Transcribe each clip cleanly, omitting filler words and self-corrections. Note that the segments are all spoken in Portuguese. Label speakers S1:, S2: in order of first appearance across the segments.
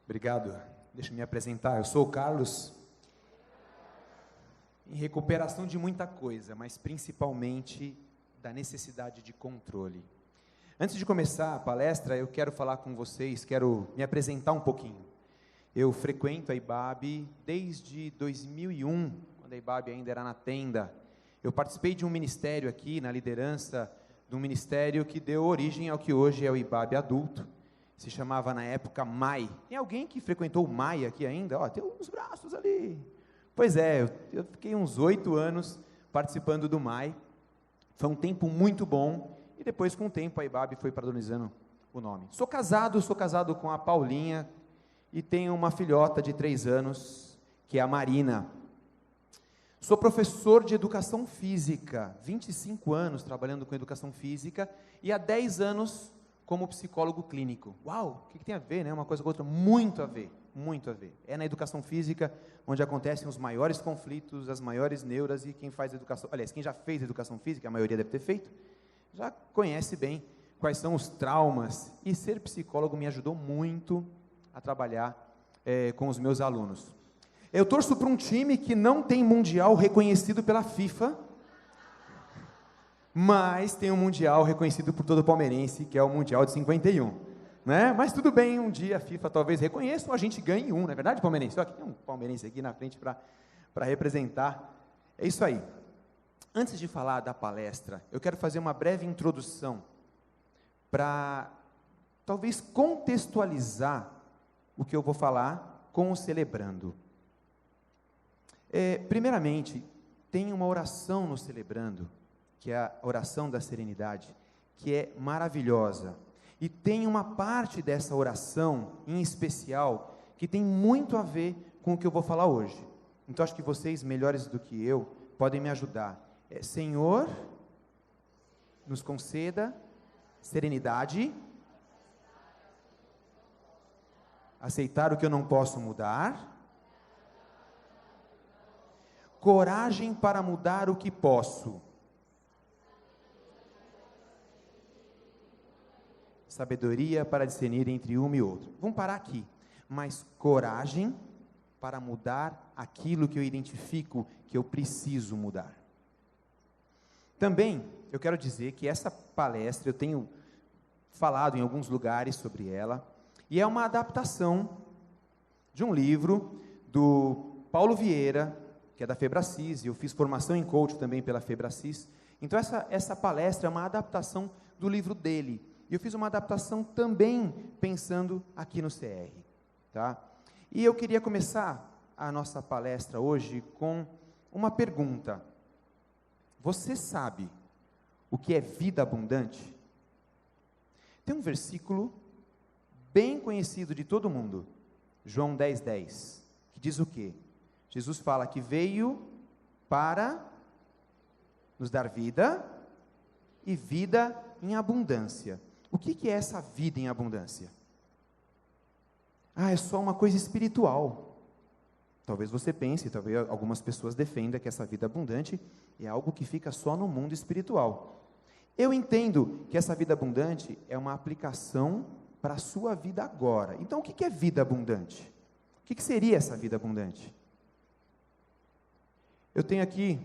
S1: Obrigado. Deixa eu me apresentar. Eu sou o Carlos. Em recuperação de muita coisa, mas principalmente da necessidade de controle. Antes de começar a palestra, eu quero falar com vocês, quero me apresentar um pouquinho. Eu frequento a IBAB desde 2001, quando a IBAB ainda era na tenda. Eu participei de um ministério aqui, na liderança de um ministério que deu origem ao que hoje é o IBAB adulto. Se chamava na época MAI. Tem alguém que frequentou o MAI aqui ainda? Ó, tem uns braços ali. Pois é, eu fiquei uns 8 anos participando do MAI. Foi um tempo muito bom. E depois, com o tempo, a IBAB foi padronizando o nome. Sou casado com a Paulinha. E tenho uma filhota de 3 anos, que é a Marina. Sou professor de educação física. 25 anos trabalhando com educação física. E há 10 anos como psicólogo clínico. Uau, o que tem a ver, né? Uma coisa com outra? Muito a ver, muito a ver. É na educação física onde acontecem os maiores conflitos, as maiores neuras, e quem faz educação, aliás, quem já fez educação física, a maioria deve ter feito, já conhece bem quais são os traumas, e ser psicólogo me ajudou muito a trabalhar com os meus alunos. Eu torço para um time que não tem mundial reconhecido pela FIFA, mas tem um mundial reconhecido por todo palmeirense, que é o Mundial de 51, né? Mas tudo bem, um dia a FIFA talvez reconheça, ou a gente ganhe um, não é verdade, palmeirense? Aqui tem um palmeirense aqui na frente para representar. É isso aí. Antes de falar da palestra, eu quero fazer uma breve introdução para talvez contextualizar o que eu vou falar com o Celebrando. Primeiramente, tem uma oração no Celebrando, que é a oração da serenidade, que é maravilhosa. E tem uma parte dessa oração, em especial, que tem muito a ver com o que eu vou falar hoje. Então, acho que vocês, melhores do que eu, podem me ajudar. Senhor, nos conceda serenidade, aceitar o que eu não posso mudar, coragem para mudar o que posso, sabedoria para discernir entre uma e outra. Vamos parar aqui. Mas coragem para mudar aquilo que eu identifico que eu preciso mudar. Também, eu quero dizer que essa palestra, eu tenho falado em alguns lugares sobre ela, e é uma adaptação de um livro do Paulo Vieira, que é da Febracis, e eu fiz formação em coach também pela Febracis. Então, essa palestra é uma adaptação do livro dele. E eu fiz uma adaptação também pensando aqui no CR, tá? E eu queria começar a nossa palestra hoje com uma pergunta. Você sabe o que é vida abundante? Tem um versículo bem conhecido de todo mundo, João 10:10, que diz o quê? Jesus fala que veio para nos dar vida e vida em abundância. O que é essa vida em abundância? É só uma coisa espiritual. Talvez você pense, talvez algumas pessoas defendam que essa vida abundante é algo que fica só no mundo espiritual. Eu entendo que essa vida abundante é uma aplicação para a sua vida agora. Então, o que é vida abundante? O que seria essa vida abundante? Eu tenho aqui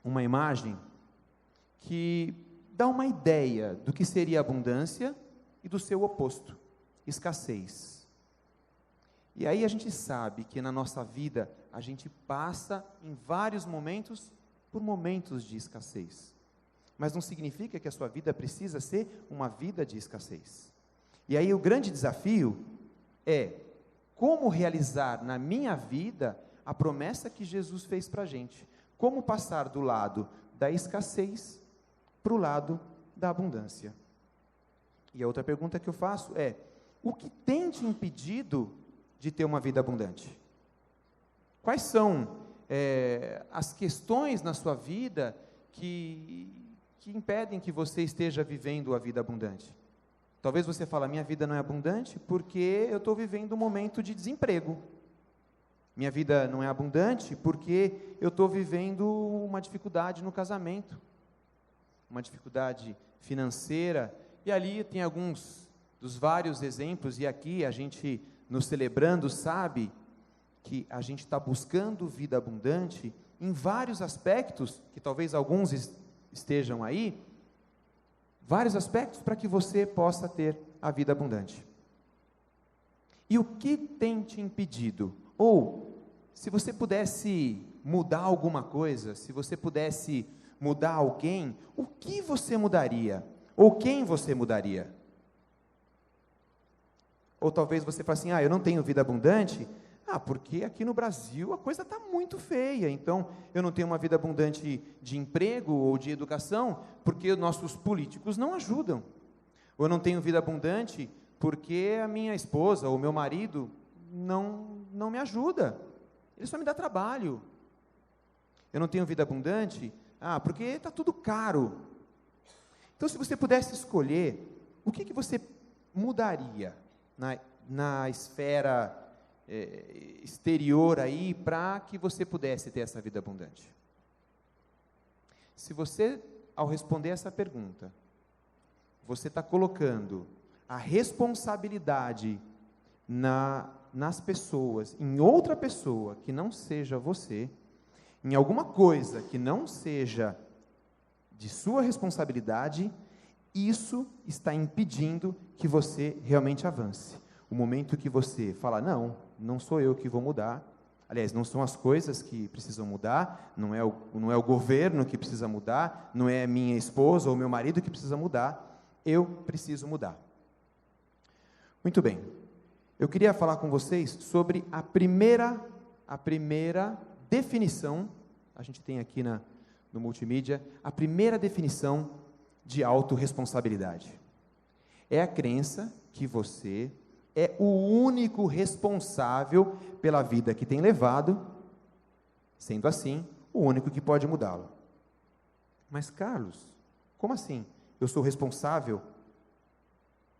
S1: uma imagem que dá uma ideia do que seria abundância e do seu oposto, escassez. E aí a gente sabe que na nossa vida, a gente passa em vários momentos, por momentos de escassez. Mas não significa que a sua vida precisa ser uma vida de escassez. E aí o grande desafio é como realizar na minha vida a promessa que Jesus fez para a gente. Como passar do lado da escassez para o lado da abundância. E a outra pergunta que eu faço é: o que tem te impedido de ter uma vida abundante? Quais são as questões na sua vida que impedem que você esteja vivendo a vida abundante? Talvez você fale: minha vida não é abundante porque eu estou vivendo um momento de desemprego. Minha vida não é abundante porque eu estou vivendo uma dificuldade no casamento, uma dificuldade financeira, e ali tem alguns dos vários exemplos, e aqui a gente, nos celebrando, sabe que a gente está buscando vida abundante em vários aspectos, que talvez alguns estejam aí, vários aspectos para que você possa ter a vida abundante. E o que tem te impedido? Ou, se você pudesse mudar alguma coisa, se você pudesse mudar alguém, o que você mudaria? Ou quem você mudaria? Ou talvez você fale assim, eu não tenho vida abundante, porque aqui no Brasil a coisa está muito feia, então eu não tenho uma vida abundante de emprego ou de educação, porque nossos políticos não ajudam. Ou eu não tenho vida abundante porque a minha esposa ou meu marido não me ajuda, ele só me dá trabalho. Eu não tenho vida abundante, porque está tudo caro. Então, se você pudesse escolher, o que você mudaria na esfera exterior aí, para que você pudesse ter essa vida abundante? Se você, ao responder essa pergunta, você está colocando a responsabilidade nas pessoas, em outra pessoa que não seja você, em alguma coisa que não seja de sua responsabilidade, isso está impedindo que você realmente avance. O momento que você fala, não sou eu que vou mudar, aliás, não são as coisas que precisam mudar, não é o governo que precisa mudar, não é minha esposa ou meu marido que precisa mudar, eu preciso mudar. Muito bem, eu queria falar com vocês sobre a primeira definição, a gente tem aqui no multimídia, a primeira definição de autorresponsabilidade. É a crença que você é o único responsável pela vida que tem levado, sendo assim, o único que pode mudá-lo. Mas, Carlos, como assim? Eu sou responsável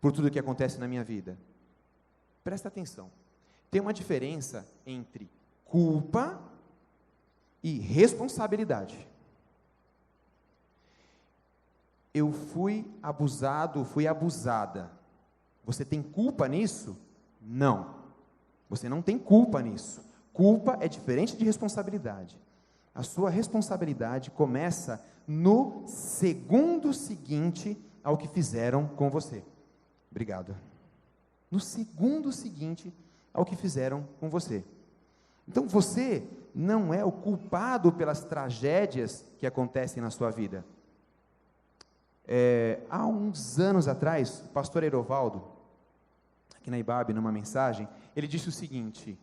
S1: por tudo que acontece na minha vida? Presta atenção. Tem uma diferença entre culpa e responsabilidade. Eu fui abusado, fui abusada. Você tem culpa nisso? Não. Você não tem culpa nisso. Culpa é diferente de responsabilidade. A sua responsabilidade começa no segundo seguinte ao que fizeram com você. Obrigado. No segundo seguinte ao que fizeram com você. Então você não é o culpado pelas tragédias que acontecem na sua vida. Há uns anos atrás, o pastor Erovaldo, aqui na IBAB, numa mensagem, ele disse o seguinte: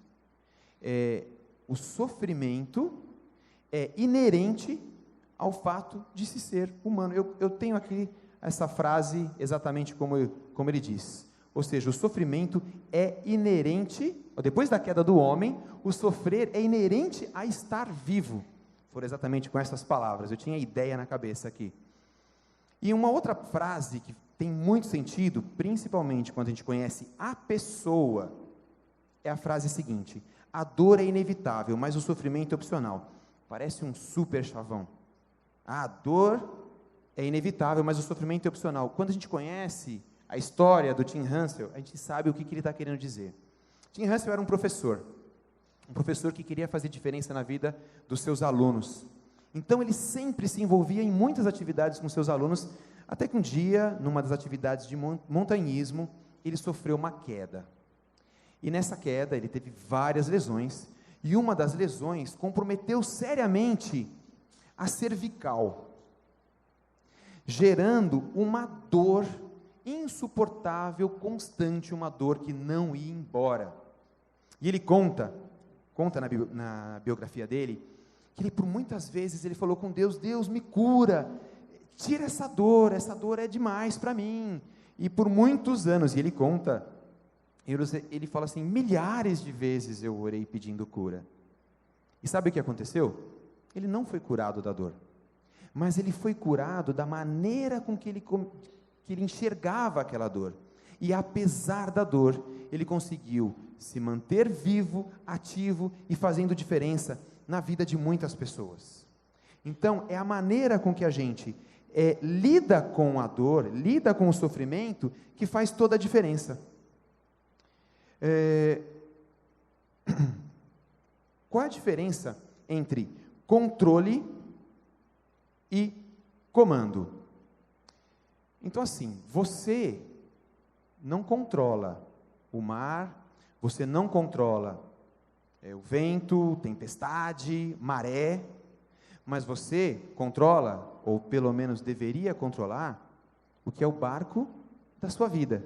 S1: o sofrimento é inerente ao fato de se ser humano. Eu tenho aqui essa frase exatamente como ele diz. Ou seja, o sofrimento é inerente, depois da queda do homem, o sofrer é inerente a estar vivo. Foram exatamente com essas palavras, eu tinha a ideia na cabeça aqui. E uma outra frase que tem muito sentido, principalmente quando a gente conhece a pessoa, é a frase seguinte: a dor é inevitável, mas o sofrimento é opcional. Parece um super chavão. A dor é inevitável, mas o sofrimento é opcional. Quando a gente conhece a história do Tim Hansel, a gente sabe o que ele está querendo dizer. Tim Hansel era um professor que queria fazer diferença na vida dos seus alunos. Então ele sempre se envolvia em muitas atividades com seus alunos, até que um dia, numa das atividades de montanhismo, ele sofreu uma queda. E nessa queda ele teve várias lesões, e uma das lesões comprometeu seriamente a cervical, gerando uma dor insuportável, constante, uma dor que não ia embora. E ele conta na biografia dele, que ele por muitas vezes ele falou com Deus: Deus, me cura, tira essa dor é demais para mim. E por muitos anos, e ele conta, ele fala assim, milhares de vezes eu orei pedindo cura. E sabe o que aconteceu? Ele não foi curado da dor, mas ele foi curado da maneira com que ele enxergava aquela dor. E apesar da dor, ele conseguiu se manter vivo, ativo e fazendo diferença na vida de muitas pessoas. Então, é a maneira com que a gente lida com a dor, lida com o sofrimento, que faz toda a diferença. Qual a diferença entre controle e comando? Então assim, você não controla o mar, você não controla o vento, tempestade, maré, mas você controla, ou pelo menos deveria controlar, o que é o barco da sua vida.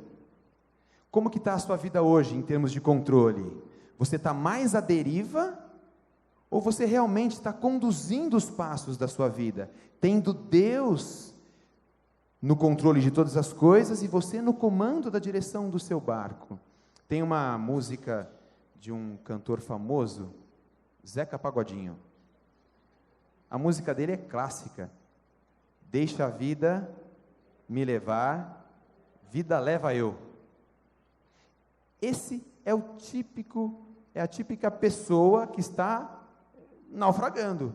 S1: Como que está a sua vida hoje em termos de controle? Você está mais à deriva, ou você realmente está conduzindo os passos da sua vida, tendo Deus no controle de todas as coisas e você no comando da direção do seu barco? Tem uma música de um cantor famoso, Zeca Pagodinho. A música dele é clássica. Deixa a vida me levar, vida leva eu. Esse é a típica pessoa que está naufragando.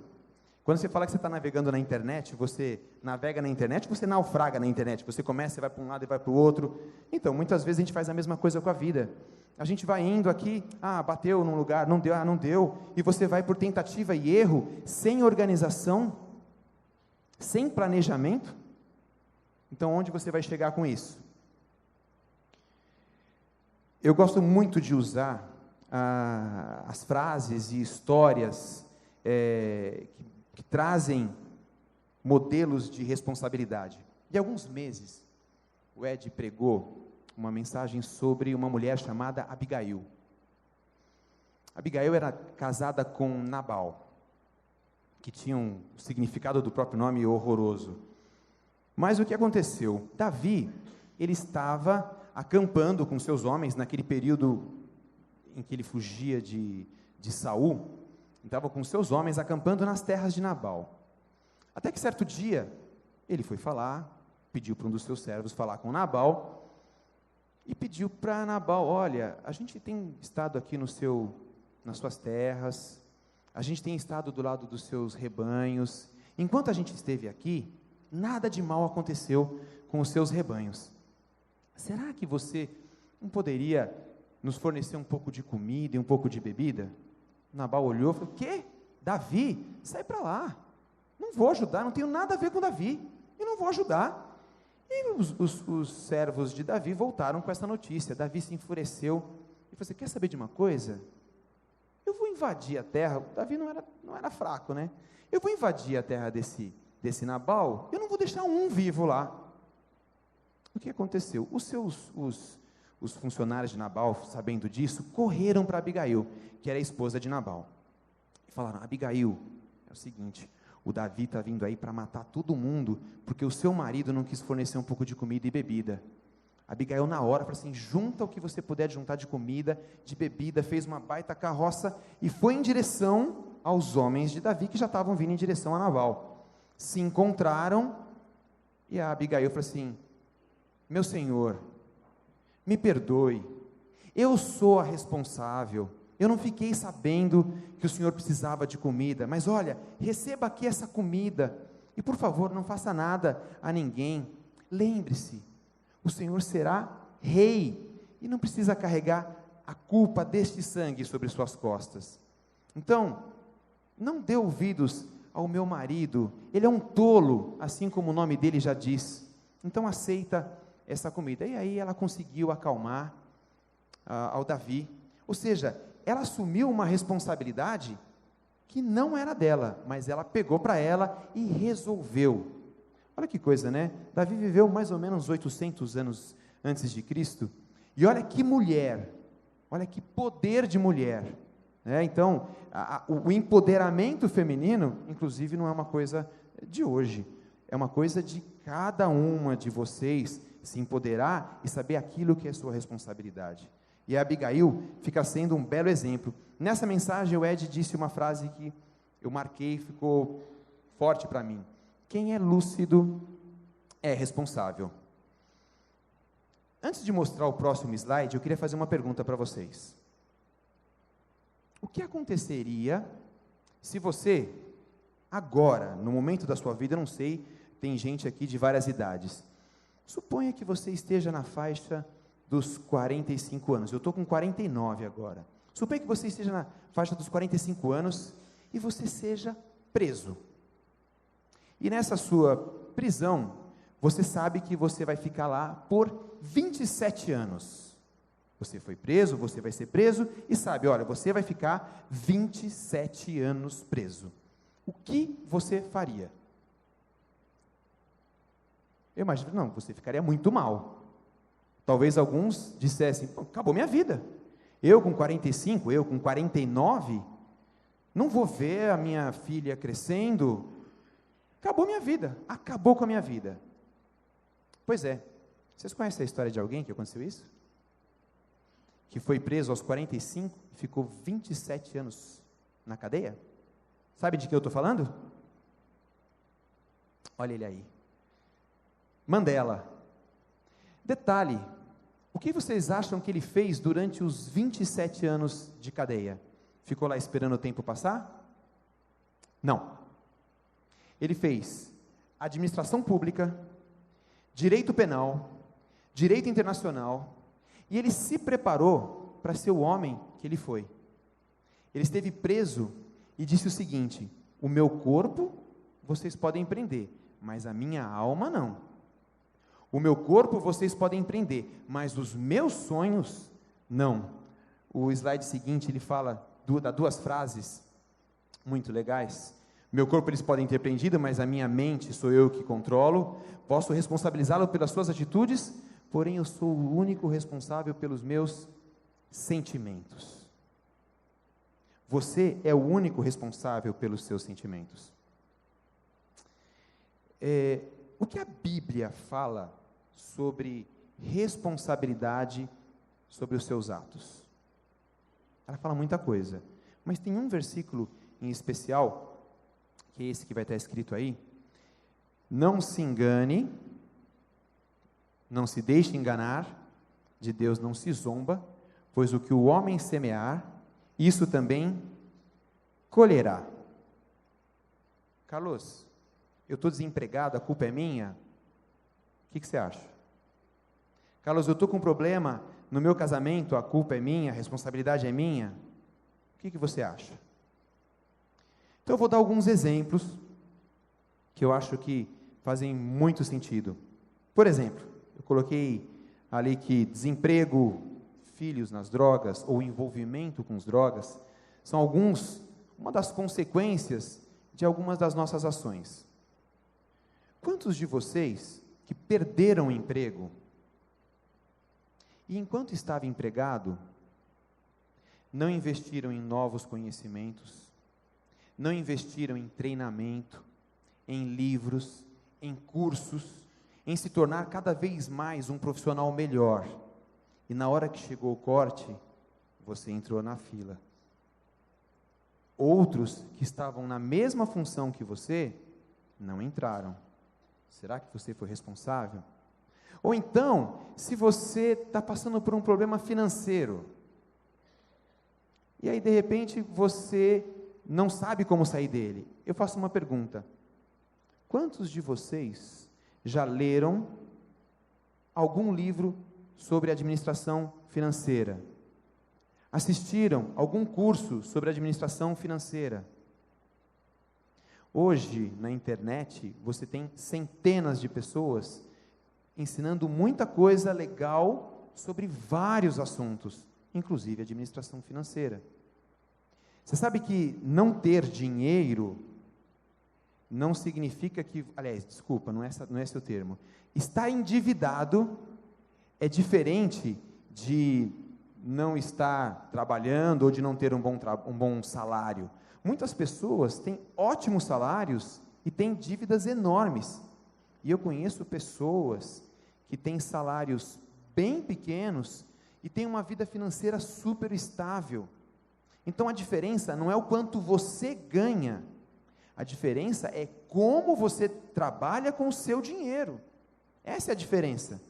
S1: Quando você fala que você está navegando na internet, você navega na internet, você naufraga na internet. Você começa, você vai para um lado e vai para o outro. Então, muitas vezes a gente faz a mesma coisa com a vida. A gente vai indo aqui, bateu num lugar, não deu, não deu. E você vai por tentativa e erro, sem organização, sem planejamento. Então, onde você vai chegar com isso? Eu gosto muito de usar as frases e histórias que trazem modelos de responsabilidade. De alguns meses, o Ed pregou uma mensagem sobre uma mulher chamada Abigail. Abigail era casada com Nabal, que tinha um significado do próprio nome horroroso. Mas o que aconteceu? Davi, ele estava acampando com seus homens naquele período em que ele fugia de Saul. Estava com seus homens acampando nas terras de Nabal. Até que certo dia, ele foi falar, pediu para um dos seus servos falar com Nabal, e pediu para Nabal: olha, a gente tem estado aqui nas suas terras, a gente tem estado do lado dos seus rebanhos, enquanto a gente esteve aqui, nada de mal aconteceu com os seus rebanhos. Será que você não poderia nos fornecer um pouco de comida e um pouco de bebida? Nabal olhou e falou: quê? Davi? Sai para lá, não vou ajudar, não tenho nada a ver com Davi, e não vou ajudar. E os servos de Davi voltaram com essa notícia. Davi se enfureceu e falou assim: quer saber de uma coisa? Eu vou invadir a terra. Davi não era fraco, né? Eu vou invadir a terra desse Nabal, eu não vou deixar um vivo lá. O que aconteceu? Os funcionários de Nabal, sabendo disso, correram para Abigail, que era a esposa de Nabal, e falaram: Abigail, é o seguinte, o Davi está vindo aí para matar todo mundo, porque o seu marido não quis fornecer um pouco de comida e bebida. Abigail na hora falou assim: junta o que você puder juntar de comida, de bebida, fez uma baita carroça, e foi em direção aos homens de Davi, que já estavam vindo em direção a Nabal. Se encontraram, e a Abigail falou assim: meu senhor, me perdoe, eu sou a responsável, eu não fiquei sabendo que o senhor precisava de comida, mas olha, receba aqui essa comida, e por favor, não faça nada a ninguém. Lembre-se, o senhor será rei, e não precisa carregar a culpa deste sangue sobre suas costas. Então, não dê ouvidos ao meu marido, ele é um tolo, assim como o nome dele já diz. Então aceita essa comida. E aí ela conseguiu acalmar ao Davi. Ou seja, ela assumiu uma responsabilidade que não era dela, mas ela pegou para ela e resolveu. Olha que coisa, né? Davi viveu mais ou menos 800 anos antes de Cristo, e olha que mulher, olha que poder de mulher, né? Então, o empoderamento feminino, inclusive, não é uma coisa de hoje, é uma coisa de cada uma de vocês se empoderar e saber aquilo que é sua responsabilidade. E a Abigail fica sendo um belo exemplo. Nessa mensagem, o Ed disse uma frase que eu marquei e ficou forte para mim: quem é lúcido é responsável. Antes de mostrar o próximo slide, eu queria fazer uma pergunta para vocês. O que aconteceria se você, agora, no momento da sua vida, eu não sei tem gente aqui de várias idades. Suponha que você esteja na faixa dos 45 anos. Eu estou com 49 agora. Suponha que você esteja na faixa dos 45 anos e você seja preso. E nessa sua prisão, você sabe que você vai ficar lá por 27 anos. Você foi preso, você vai ser preso e sabe, olha, você vai ficar 27 anos preso. O que você faria? Eu imagino, não, você ficaria muito mal. Talvez alguns dissessem, acabou minha vida. Eu com 45, eu com 49, não vou ver a minha filha crescendo. Acabou minha vida, acabou com a minha vida. Pois é, vocês conhecem a história de alguém que aconteceu isso? Que foi preso aos 45 e ficou 27 anos na cadeia? Sabe de que eu estou falando? Olha ele aí. Mandela. Detalhe, o que vocês acham que ele fez durante os 27 anos de cadeia? Ficou lá esperando o tempo passar? Não. Ele fez administração pública, direito penal, direito internacional, e ele se preparou para ser o homem que ele foi. Ele esteve preso e disse o seguinte: o meu corpo vocês podem prender, mas a minha alma não. O meu corpo vocês podem prender, mas os meus sonhos, não. O slide seguinte, ele fala, dá duas frases muito legais. Meu corpo eles podem ter prendido, mas a minha mente sou eu que controlo. Posso responsabilizá-lo pelas suas atitudes, porém eu sou o único responsável pelos meus sentimentos. Você é o único responsável pelos seus sentimentos. O que a Bíblia fala sobre responsabilidade sobre os seus atos? Ela fala muita coisa, mas tem um versículo em especial, que é esse que vai estar escrito aí: não se engane, não se deixe enganar, de Deus não se zomba, pois o que o homem semear, isso também colherá. Carlos, eu estou desempregado, a culpa é minha? O que você acha? Carlos, eu estou com um problema no meu casamento, a culpa é minha, a responsabilidade é minha? O que você acha? Então eu vou dar alguns exemplos que eu acho que fazem muito sentido. Por exemplo, eu coloquei ali que desemprego, filhos nas drogas ou envolvimento com as drogas são uma das consequências de algumas das nossas ações. Quantos de vocês que perderam o emprego e enquanto estava empregado não investiram em novos conhecimentos, não investiram em treinamento, em livros, em cursos, em se tornar cada vez mais um profissional melhor, e na hora que chegou o corte, você entrou na fila? Outros que estavam na mesma função que você, não entraram. Será que você foi responsável? Ou então, se você está passando por um problema financeiro, e aí de repente você não sabe como sair dele, eu faço uma pergunta: quantos de vocês já leram algum livro sobre administração financeira? Assistiram algum curso sobre administração financeira? Hoje, na internet, você tem centenas de pessoas ensinando muita coisa legal sobre vários assuntos, inclusive administração financeira. Você sabe que não ter dinheiro não significa que, aliás, desculpa, não é esse o termo. Estar endividado é diferente de não estar trabalhando ou de não ter um bom salário. Muitas pessoas têm ótimos salários e têm dívidas enormes. E eu conheço pessoas que têm salários bem pequenos e têm uma vida financeira super estável. Então a diferença não é o quanto você ganha, a diferença é como você trabalha com o seu dinheiro. Essa é a diferença.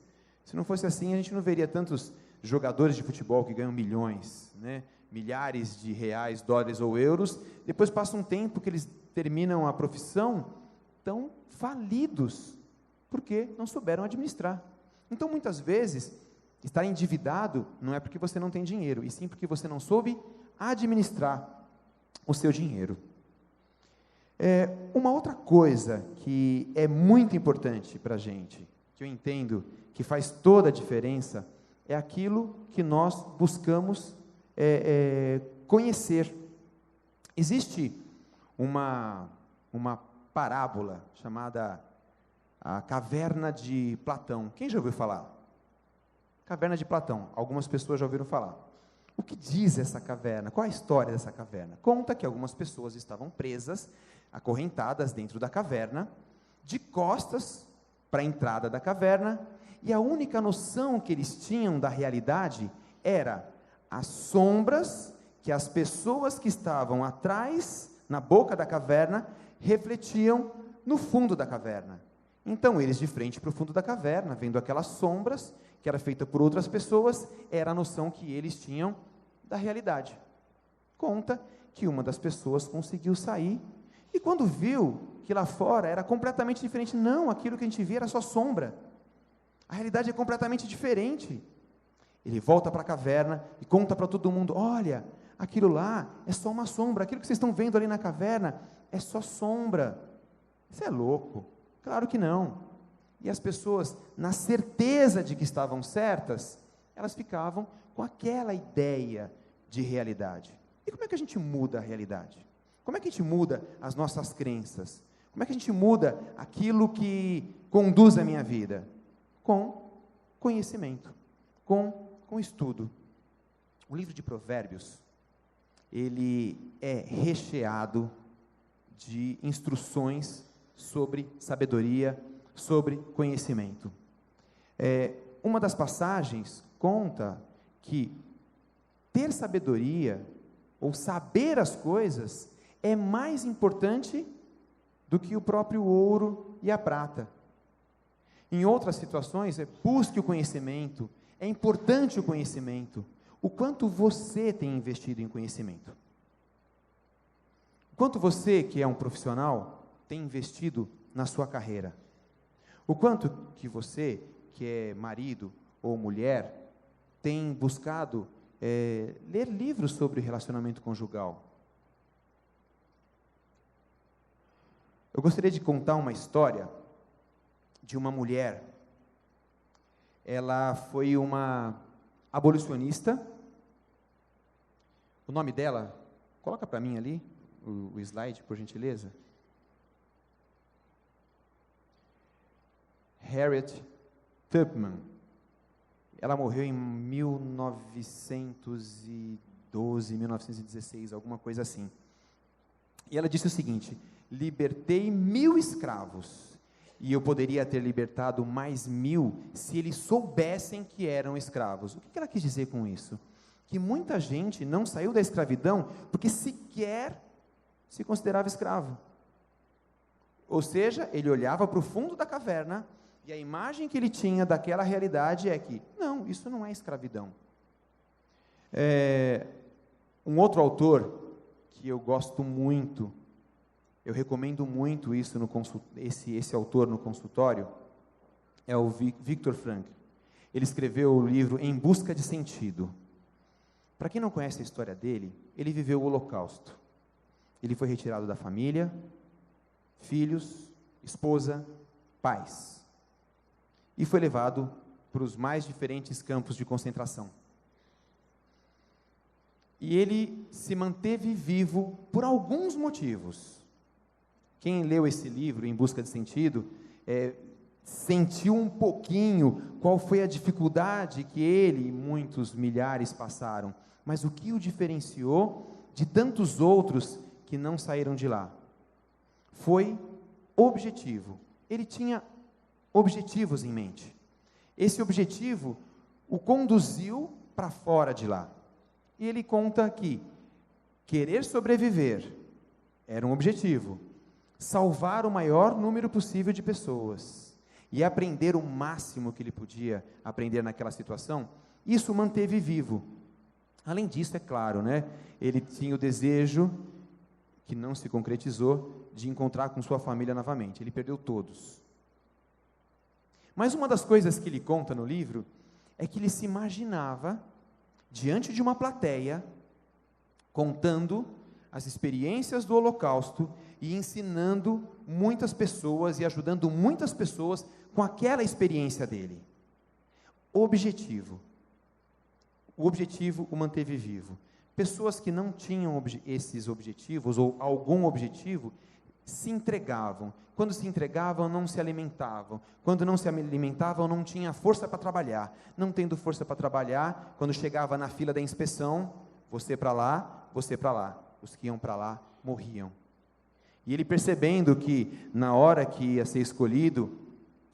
S1: Se não fosse assim, a gente não veria tantos jogadores de futebol que ganham milhões, né? Milhares de reais, dólares ou euros, depois passa um tempo que eles terminam a profissão, estão falidos, porque não souberam administrar. Então, muitas vezes, estar endividado não é porque você não tem dinheiro, e sim porque você não soube administrar o seu dinheiro. Uma outra coisa que é muito importante para a gente, que eu entendo que faz toda a diferença, é aquilo que nós buscamos conhecer. Existe uma parábola chamada a Caverna de Platão. Quem já ouviu falar? Caverna de Platão. Algumas pessoas já ouviram falar. O que diz essa caverna? Qual a história dessa caverna? Conta que algumas pessoas estavam presas, acorrentadas dentro da caverna, de costas para a entrada da caverna, e a única noção que eles tinham da realidade era as sombras que as pessoas que estavam atrás, na boca da caverna, refletiam no fundo da caverna. Então, eles de frente para o fundo da caverna, vendo aquelas sombras, que era feita por outras pessoas, era a noção que eles tinham da realidade. Conta que uma das pessoas conseguiu sair, e quando viu que lá fora era completamente diferente, não, aquilo que a gente via era só sombra, a realidade é completamente diferente. Ele volta para a caverna e conta para todo mundo, olha, aquilo lá é só uma sombra, aquilo que vocês estão vendo ali na caverna é só sombra. Você é louco? Claro que não. E as pessoas, na certeza de que estavam certas, elas ficavam com aquela ideia de realidade. E como é que a gente muda a realidade? Como é que a gente muda as nossas crenças? Como é que a gente muda aquilo que conduz a minha vida? Com conhecimento, com estudo. O livro de Provérbios, ele é recheado de instruções sobre sabedoria, sobre conhecimento. Uma das passagens conta que ter sabedoria, ou saber as coisas, é mais importante do que o próprio ouro e a prata. Em outras situações, busque o conhecimento, é importante o conhecimento. O quanto você tem investido em conhecimento? O quanto você, que é um profissional, tem investido na sua carreira? O quanto que você, que é marido ou mulher, tem buscado ler livros sobre relacionamento conjugal? Eu gostaria de contar uma história de uma mulher. Ela foi uma abolicionista. O nome dela, coloca para mim ali, o slide, por gentileza. Harriet Tubman. Ela morreu em 1912, 1916, alguma coisa assim. E ela disse o seguinte: libertei 1000 escravos, e eu poderia ter libertado mais 1000 se eles soubessem que eram escravos. O que ela quis dizer com isso? Que muita gente não saiu da escravidão porque sequer se considerava escravo. Ou seja, ele olhava para o fundo da caverna, e a imagem que ele tinha daquela realidade é que, não, isso não é escravidão. Um outro autor que eu gosto muito, eu recomendo muito isso esse autor no consultório, é o Viktor Frankl. Ele escreveu o livro Em Busca de Sentido. Para quem não conhece a história dele, ele viveu o Holocausto. Ele foi retirado da família, filhos, esposa, pais, e foi levado para os mais diferentes campos de concentração. E ele se manteve vivo por alguns motivos. Quem leu esse livro, Em Busca de Sentido, sentiu um pouquinho qual foi a dificuldade que ele e muitos milhares passaram, mas o que o diferenciou de tantos outros que não saíram de lá foi objetivo. Ele tinha objetivos em mente. Esse objetivo o conduziu para fora de lá. E ele conta que querer sobreviver era um objetivo, salvar o maior número possível de pessoas e aprender o máximo que ele podia aprender naquela situação, isso o manteve vivo. Além disso, é claro, ele tinha o desejo, que não se concretizou, de encontrar com sua família novamente, ele perdeu todos. Mas uma das coisas que ele conta no livro é que ele se imaginava diante de uma plateia, contando as experiências do Holocausto e ensinando muitas pessoas e ajudando muitas pessoas com aquela experiência dele. O objetivo o manteve vivo. Pessoas que não tinham esses objetivos ou algum objetivo se entregavam. Quando se entregavam, não se alimentavam. Quando não se alimentavam, não tinha força para trabalhar. Não tendo força para trabalhar, quando chegava na fila da inspeção, você para lá, você para lá. Os que iam para lá morriam. E ele, percebendo que na hora que ia ser escolhido,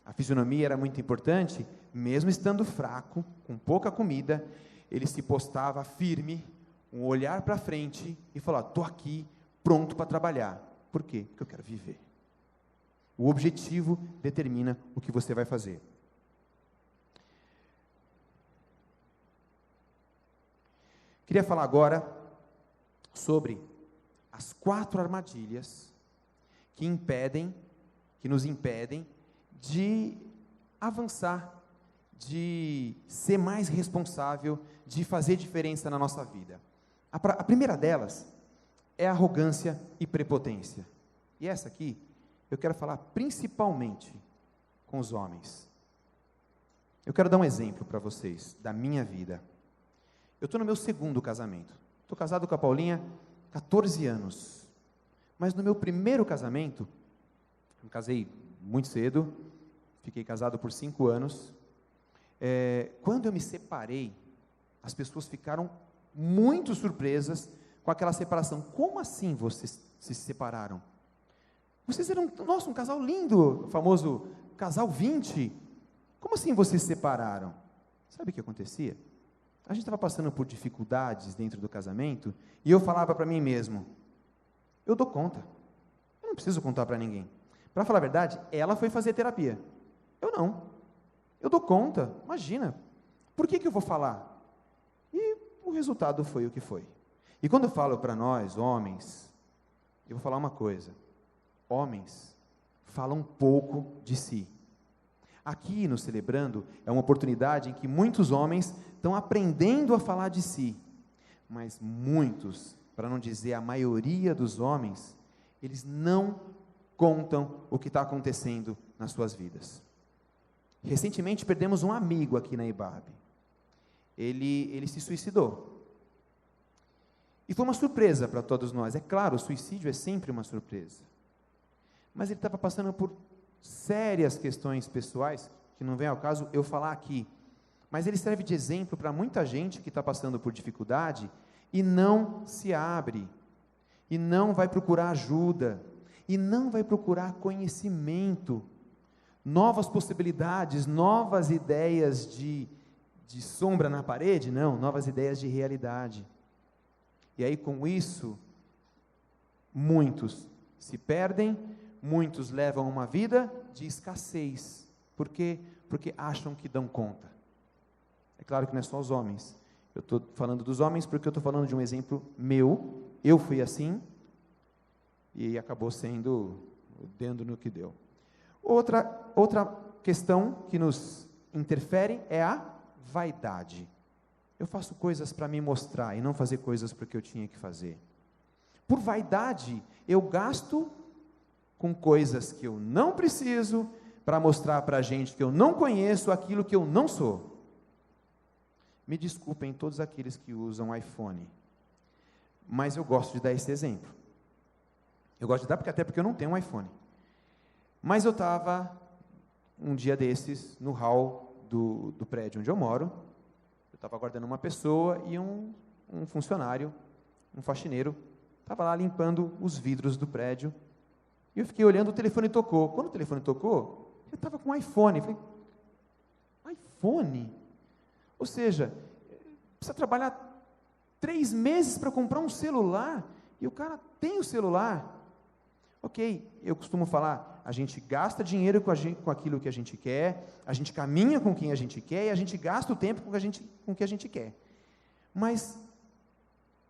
S1: a fisionomia era muito importante, mesmo estando fraco, com pouca comida, ele se postava firme, um olhar para frente e falava: estou aqui, pronto para trabalhar. Por quê? Porque eu quero viver. O objetivo determina o que você vai fazer. Queria falar agora sobre as 4 armadilhas que nos impedem de avançar, de ser mais responsável, de fazer diferença na nossa vida. A primeira delas é arrogância e prepotência. E essa aqui, eu quero falar principalmente com os homens. Eu quero dar um exemplo para vocês, da minha vida. Eu estou no meu 2º casamento. Estou casado com a Paulinha há 14 anos. Mas no meu primeiro casamento, me casei muito cedo, fiquei casado por 5 anos. Quando eu me separei, as pessoas ficaram muito surpresas com aquela separação. Como assim vocês se separaram? Vocês eram, nossa, um casal lindo, o famoso casal 20. Como assim vocês se separaram? Sabe o que acontecia? A gente estava passando por dificuldades dentro do casamento, e eu falava para mim mesmo: eu dou conta, eu não preciso contar para ninguém. Para falar a verdade, ela foi fazer terapia, eu não, eu dou conta, imagina, por que eu vou falar? E o resultado foi o que foi. E quando eu falo para nós, homens, eu vou falar uma coisa: homens falam pouco de si. Aqui no Celebrando é uma oportunidade em que muitos homens estão aprendendo a falar de si, mas muitos, para não dizer a maioria dos homens, eles não contam o que está acontecendo nas suas vidas. Recentemente perdemos um amigo aqui na IBAB. Ele se suicidou. E foi uma surpresa para todos nós. É claro, o suicídio é sempre uma surpresa. Mas ele estava passando por sérias questões pessoais, que não vem ao caso eu falar aqui. Mas ele serve de exemplo para muita gente que está passando por dificuldade e não se abre, e não vai procurar ajuda, e não vai procurar conhecimento, novas possibilidades, novas ideias de sombra na parede, não, novas ideias de realidade. E aí com isso, muitos se perdem, muitos levam uma vida de escassez. Por quê? Porque acham que dão conta. É claro que não é só os homens. Eu estou falando dos homens porque eu estou falando de um exemplo meu. Eu fui assim e acabou dando no que deu. Outra questão que nos interfere é a vaidade. Eu faço coisas para me mostrar e não fazer coisas porque eu tinha que fazer. Por vaidade, eu gasto com coisas que eu não preciso para mostrar para a gente que eu não conheço aquilo que eu não sou. Me desculpem todos aqueles que usam iPhone, mas eu gosto de dar esse exemplo. Eu gosto de dar até porque eu não tenho um iPhone. Mas eu estava, um dia desses, no hall do prédio onde eu moro, eu estava aguardando uma pessoa e um funcionário, um faxineiro, estava lá limpando os vidros do prédio, e eu fiquei olhando, o telefone tocou. Quando o telefone tocou, eu estava com um iPhone. Eu falei: iPhone? Ou seja, precisa trabalhar 3 meses para comprar um celular, e o cara tem o celular. Ok, eu costumo falar, a gente gasta dinheiro com aquilo que a gente quer, a gente caminha com quem a gente quer, e a gente gasta o tempo com o que a gente quer. Mas,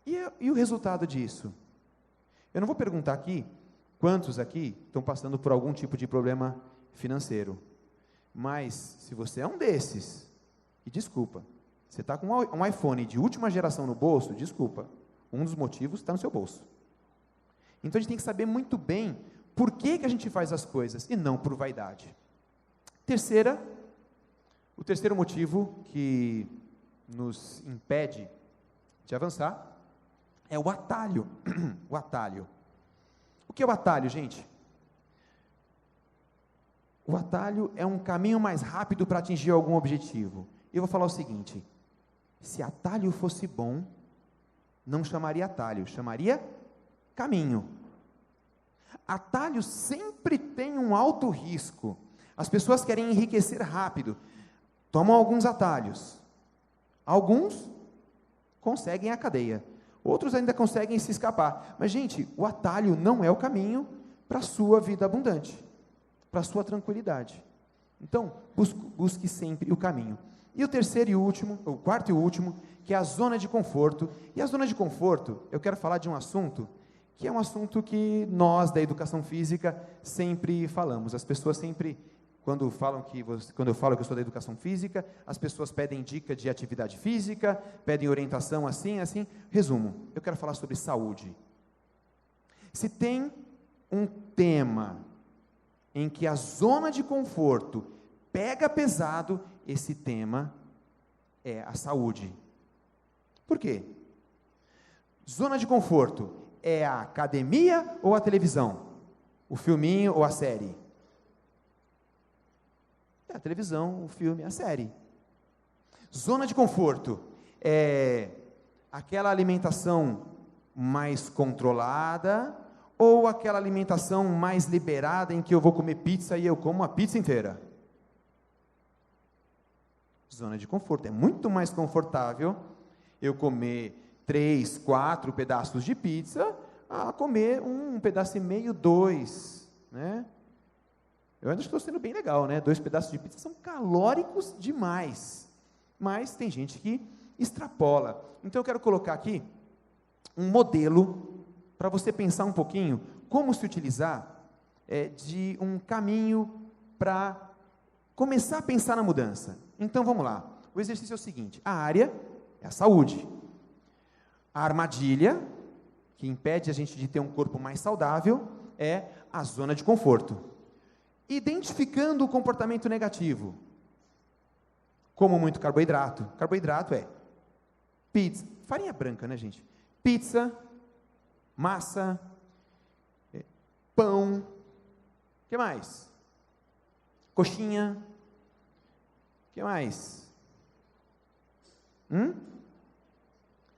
S1: e o resultado disso? Eu não vou perguntar aqui Quantos aqui estão passando por algum tipo de problema financeiro? Mas, se você é um desses, e desculpa, você está com um iPhone de última geração no bolso, desculpa, um dos motivos está no seu bolso. Então a gente tem que saber muito bem por que a gente faz as coisas, e não por vaidade. O terceiro motivo que nos impede de avançar é o atalho. O atalho. O que é o atalho, gente? O atalho é um caminho mais rápido para atingir algum objetivo. Eu vou falar o seguinte: se atalho fosse bom, não chamaria atalho, chamaria caminho. Atalho sempre tem um alto risco. As pessoas querem enriquecer rápido, tomam alguns atalhos. Alguns conseguem a cadeia, outros ainda conseguem se escapar. Mas, gente, o atalho não é o caminho para a sua vida abundante, para a sua tranquilidade. Então, busque sempre o caminho. E o quarto e último, que é a zona de conforto. E a zona de conforto, eu quero falar de um assunto, que é um assunto que nós, da educação física, sempre falamos. As pessoas sempre, quando eu falo que eu sou da educação física, as pessoas pedem dica de atividade física, pedem orientação assim. Resumo, eu quero falar sobre saúde. Se tem um tema em que a zona de conforto pega pesado, esse tema é a saúde. Por quê? Zona de conforto é a academia ou a televisão? O filminho ou a série? É a televisão, o filme, a série. Zona de conforto é aquela alimentação mais controlada ou aquela alimentação mais liberada em que eu vou comer pizza e eu como a pizza inteira? Zona de conforto. É muito mais confortável eu comer 3, 4 pedaços de pizza a comer um pedaço e meio, 2, né? Eu ainda estou sendo bem legal, né? 2 pedaços de pizza são calóricos demais, mas tem gente que extrapola. Então eu quero colocar aqui um modelo para você pensar um pouquinho como se utilizar de um caminho para começar a pensar na mudança. Então vamos lá. O exercício é o seguinte: a área é a saúde. A armadilha, que impede a gente de ter um corpo mais saudável, é a zona de conforto. Identificando o comportamento negativo, como muito carboidrato. Carboidrato é pizza, farinha branca, né, gente? Pizza, massa, pão, o que mais? Coxinha, o que mais?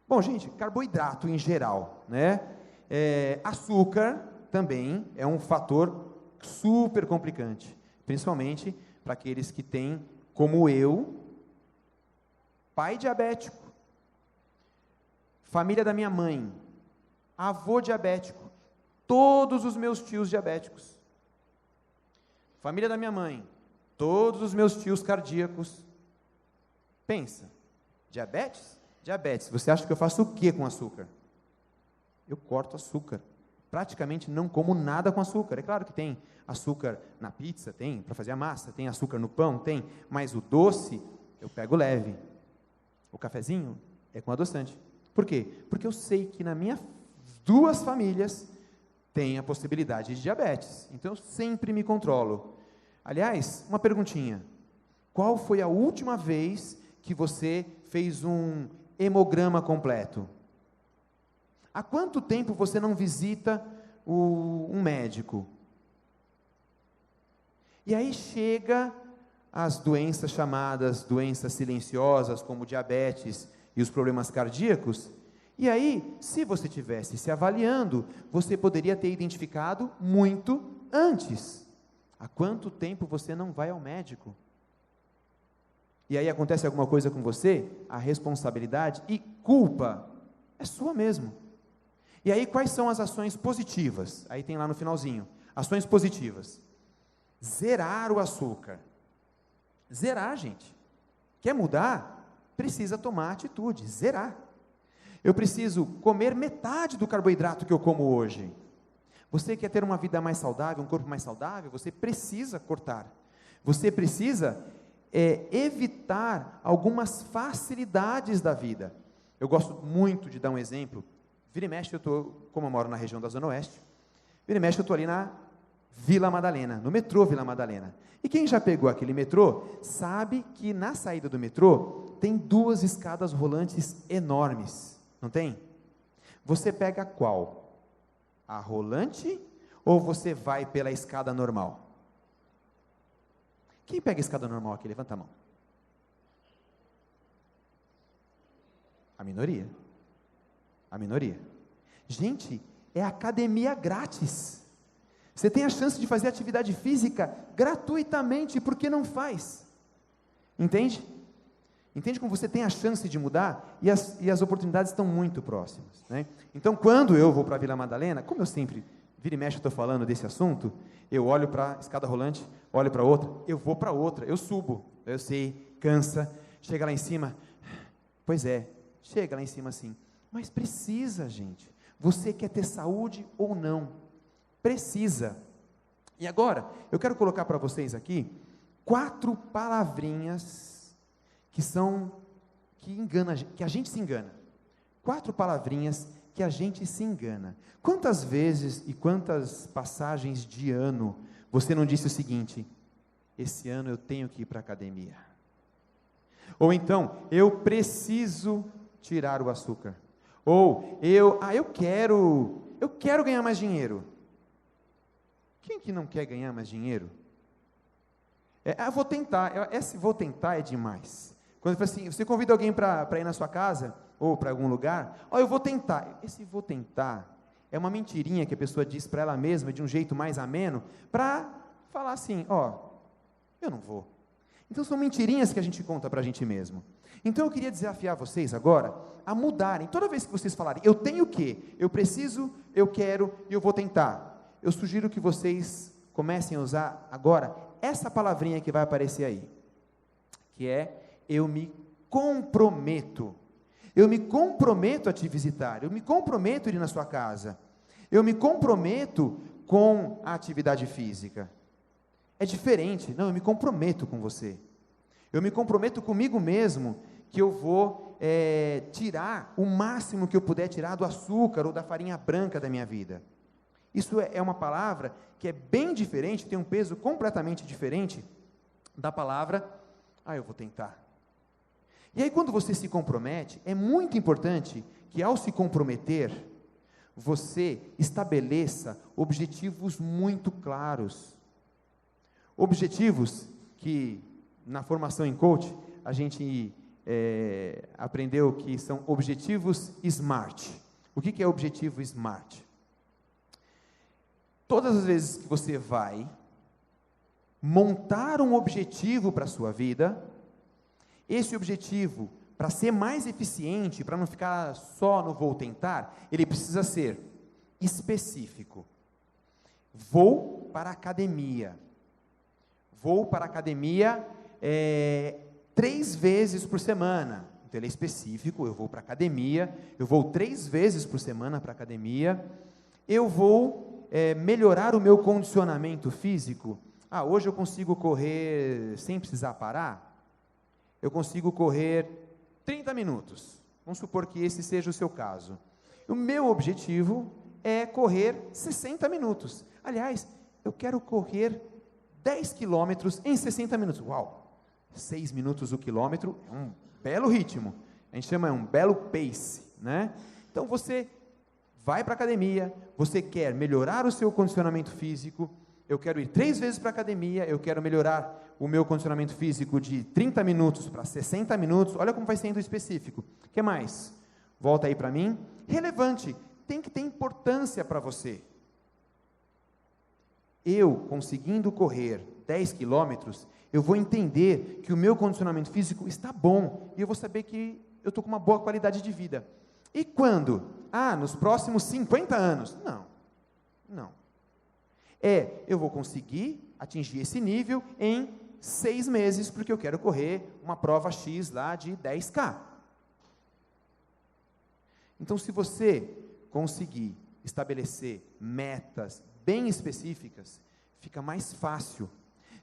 S1: Bom, gente, carboidrato em geral, né? Açúcar também é um fator super complicante, principalmente para aqueles que têm, como eu, pai diabético, família da minha mãe, avô diabético, todos os meus tios diabéticos, família da minha mãe, todos os meus tios cardíacos. Pensa, diabetes? Diabetes, você acha que eu faço o que com açúcar? Eu corto açúcar, praticamente não como nada com açúcar. É claro que tem açúcar na pizza, tem para fazer a massa, tem açúcar no pão, tem, mas o doce eu pego leve. O cafezinho é com adoçante. Por quê? Porque eu sei que na minha 2 famílias tem a possibilidade de diabetes, então eu sempre me controlo. Aliás, uma perguntinha: qual foi a última vez que você fez um hemograma completo? Há quanto tempo você não visita um médico? E aí chega as doenças chamadas doenças silenciosas, como diabetes e os problemas cardíacos, e aí, se você tivesse se avaliando, você poderia ter identificado muito antes. Há quanto tempo você não vai ao médico? E aí acontece alguma coisa com você, a responsabilidade e culpa é sua mesmo. E aí quais são as ações positivas? Aí tem lá no finalzinho, ações positivas. Zerar o açúcar. Zerar, gente. Quer mudar? Precisa tomar atitude, zerar. Eu preciso comer metade do carboidrato que eu como hoje. Você quer ter uma vida mais saudável, um corpo mais saudável? Você precisa cortar. Você precisa evitar algumas facilidades da vida. Eu gosto muito de dar um exemplo. Vira e mexe, como eu moro na região da Zona Oeste, vira e mexe eu estou ali na Vila Madalena, no metrô Vila Madalena. E quem já pegou aquele metrô, sabe que na saída do metrô, tem 2 escadas rolantes enormes, não tem? Você pega qual? A rolante ou você vai pela escada normal? Quem pega a escada normal aqui? Levanta a mão. A minoria. A minoria. Gente, é academia grátis. Você tem a chance de fazer atividade física gratuitamente, por que não faz? Entende? Entende como você tem a chance de mudar e as oportunidades estão muito próximas, né? Então, quando eu vou para a Vila Madalena, como eu sempre, vira e mexe, estou falando desse assunto, eu olho para a escada rolante, olho para outra, eu vou para outra, eu subo, eu sei, cansa, chega lá em cima, pois é, chega lá em cima assim, mas precisa, gente, você quer ter saúde ou não? Precisa. E agora, eu quero colocar para vocês aqui 4 palavrinhas que a gente se engana. 4 palavrinhas que a gente se engana. Quantas vezes e quantas passagens de ano você não disse o seguinte: esse ano eu tenho que ir para a academia? Ou então, eu preciso tirar o açúcar. Ou eu quero ganhar mais dinheiro. Quem que não quer ganhar mais dinheiro? Vou tentar. Esse vou tentar é demais. Quando você convida alguém para ir na sua casa, ou para algum lugar, eu vou tentar. Esse vou tentar é uma mentirinha que a pessoa diz para ela mesma, de um jeito mais ameno, para falar assim, eu não vou. Então são mentirinhas que a gente conta para a gente mesmo. Então eu queria desafiar vocês agora a mudarem. Toda vez que vocês falarem, eu tenho que, eu preciso, eu quero e eu vou tentar, eu sugiro que vocês comecem a usar agora essa palavrinha que vai aparecer aí, que é: eu me comprometo. Eu me comprometo a te visitar, eu me comprometo a ir na sua casa, eu me comprometo com a atividade física. É diferente, não, eu me comprometo com você, eu me comprometo comigo mesmo, que eu vou tirar o máximo que eu puder tirar do açúcar ou da farinha branca da minha vida. Isso é uma palavra que é bem diferente, tem um peso completamente diferente da palavra, eu vou tentar. E aí quando você se compromete, é muito importante que ao se comprometer, você estabeleça objetivos muito claros. Objetivos que na formação em coach, a gente aprendeu que são objetivos SMART. O que é objetivo SMART? Todas as vezes que você vai montar um objetivo para a sua vida, esse objetivo, para ser mais eficiente, para não ficar só no vou tentar, ele precisa ser específico. Vou para a academia. Vou para a academia 3 vezes por semana. Então ele é específico, eu vou para a academia, eu vou 3 vezes por semana para a academia, eu vou melhorar o meu condicionamento físico. Hoje eu consigo correr sem precisar parar? Eu consigo correr 30 minutos. Vamos supor que esse seja o seu caso. O meu objetivo é correr 60 minutos. Aliás, eu quero correr 10 quilômetros em 60 minutos. Uau! 6 minutos o quilômetro é um belo ritmo. A gente chama um belo pace, né? Então você vai para a academia, você quer melhorar o seu condicionamento físico. Eu quero ir 3 vezes para a academia, eu quero melhorar o meu condicionamento físico de 30 minutos para 60 minutos, olha como vai sendo específico. O que mais? Volta aí para mim. Relevante, tem que ter importância para você. Eu, conseguindo correr 10 quilômetros, eu vou entender que o meu condicionamento físico está bom, e eu vou saber que eu estou com uma boa qualidade de vida. E quando? Nos próximos 50 anos. Não. Eu vou conseguir atingir esse nível em 6 meses, porque eu quero correr uma prova X lá de 10K. Então, se você conseguir estabelecer metas bem específicas, fica mais fácil.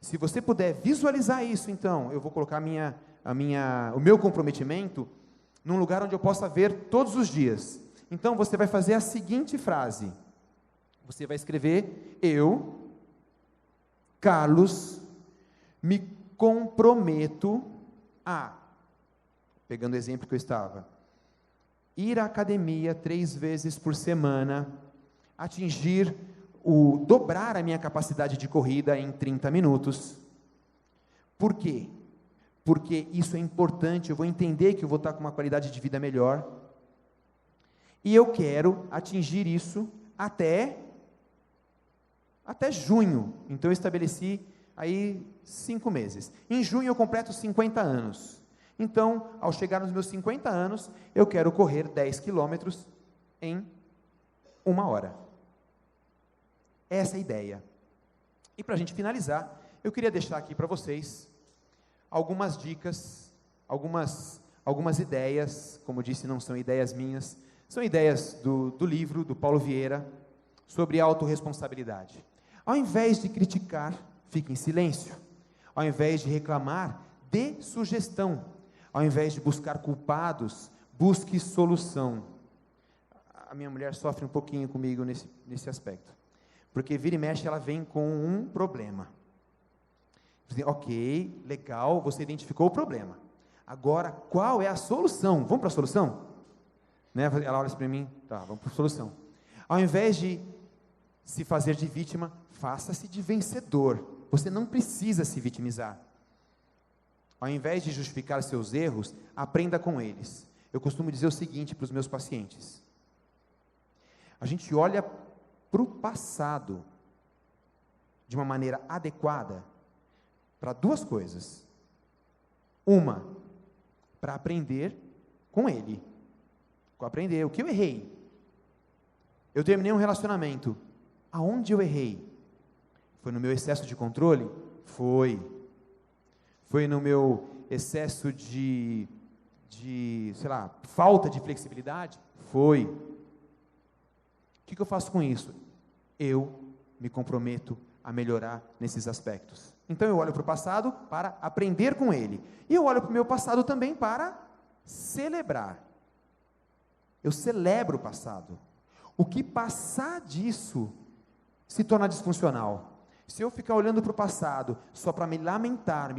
S1: Se você puder visualizar isso, então, eu vou colocar o meu comprometimento num lugar onde eu possa ver todos os dias. Então, você vai fazer a seguinte frase. Você vai escrever: eu, Carlos, me comprometo a, pegando o exemplo que eu estava, ir à academia 3 vezes por semana, dobrar a minha capacidade de corrida em 30 minutos. Por quê? Porque isso é importante, eu vou entender que eu vou estar com uma qualidade de vida melhor, e eu quero atingir isso até junho. Então eu estabeleci aí 5 meses. Em junho eu completo 50 anos. Então, ao chegar nos meus 50 anos, eu quero correr 10 quilômetros em 1 hora. Essa é a ideia. E para a gente finalizar, eu queria deixar aqui para vocês algumas dicas, algumas ideias. Como eu disse, não são ideias minhas, são ideias do livro do Paulo Vieira, sobre autorresponsabilidade. Ao invés de criticar, fique em silêncio. Ao invés de reclamar, dê sugestão. Ao invés de buscar culpados, busque solução. A minha mulher sofre um pouquinho comigo nesse aspecto. Porque vira e mexe, ela vem com um problema. Ok, legal, você identificou o problema. Agora, qual é a solução? Vamos para a solução? Né? Ela olha para mim, tá, vamos para a solução. Ao invés de se fazer de vítima, faça-se de vencedor. Você não precisa se vitimizar. Ao invés de justificar seus erros, aprenda com eles. Eu costumo dizer o seguinte para os meus pacientes: a gente olha para o passado de uma maneira adequada para 2 coisas. Uma, para aprender com ele. Aprender o que eu errei. Eu terminei um relacionamento. Aonde eu errei? Foi no meu excesso de controle? Foi. Foi no meu excesso de falta de flexibilidade? Foi. O que eu faço com isso? Eu me comprometo a melhorar nesses aspectos. Então eu olho para o passado para aprender com ele. E eu olho para o meu passado também para celebrar. Eu celebro o passado. O que passar disso se torna disfuncional. Se eu ficar olhando para o passado só para me lamentar,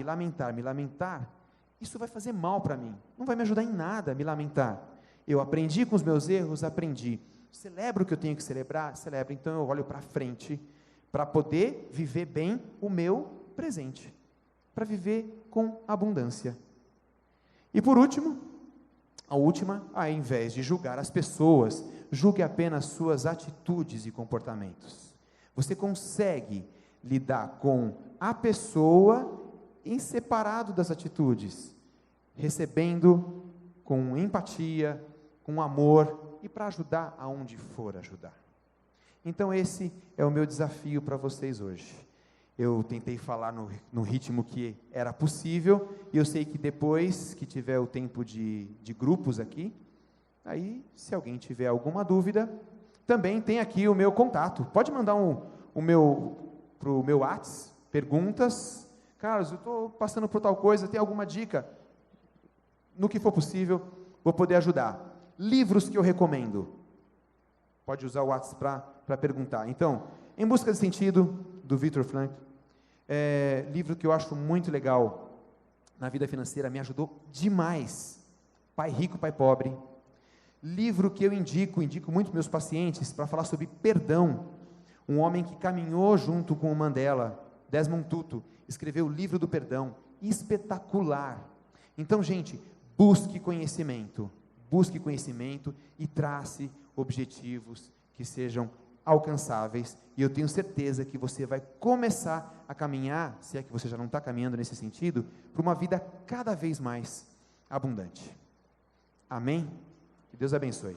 S1: isso vai fazer mal para mim. Não vai me ajudar em nada me lamentar. Eu aprendi com os meus erros, aprendi. Celebro o que eu tenho que celebrar, celebro. Então eu olho para frente para poder viver bem o meu presente, para viver com abundância. E por último, a última, ao invés de julgar as pessoas, julgue apenas suas atitudes e comportamentos. Você consegue lidar com a pessoa em separado das atitudes, recebendo com empatia, com amor e para ajudar aonde for ajudar. Então esse é o meu desafio para vocês hoje. Eu tentei falar no ritmo que era possível, e eu sei que depois que tiver o tempo de grupos aqui, aí se alguém tiver alguma dúvida, também tem aqui o meu contato. Pode mandar para o meu WhatsApp, perguntas. Carlos, eu estou passando por tal coisa, tem alguma dica? No que for possível, vou poder ajudar. Livros que eu recomendo. Pode usar o WhatsApp para perguntar. Então, Em Busca de Sentido, do Viktor Frankl. Livro que eu acho muito legal na vida financeira, me ajudou demais. Pai Rico, Pai Pobre. Livro que eu indico muito para meus pacientes, para falar sobre perdão. Um homem que caminhou junto com o Mandela, Desmond Tutu, escreveu o livro do perdão, espetacular. Então, gente, busque conhecimento e trace objetivos que sejam alcançáveis, e eu tenho certeza que você vai começar a caminhar, se é que você já não está caminhando nesse sentido, para uma vida cada vez mais abundante. Amém? Que Deus abençoe.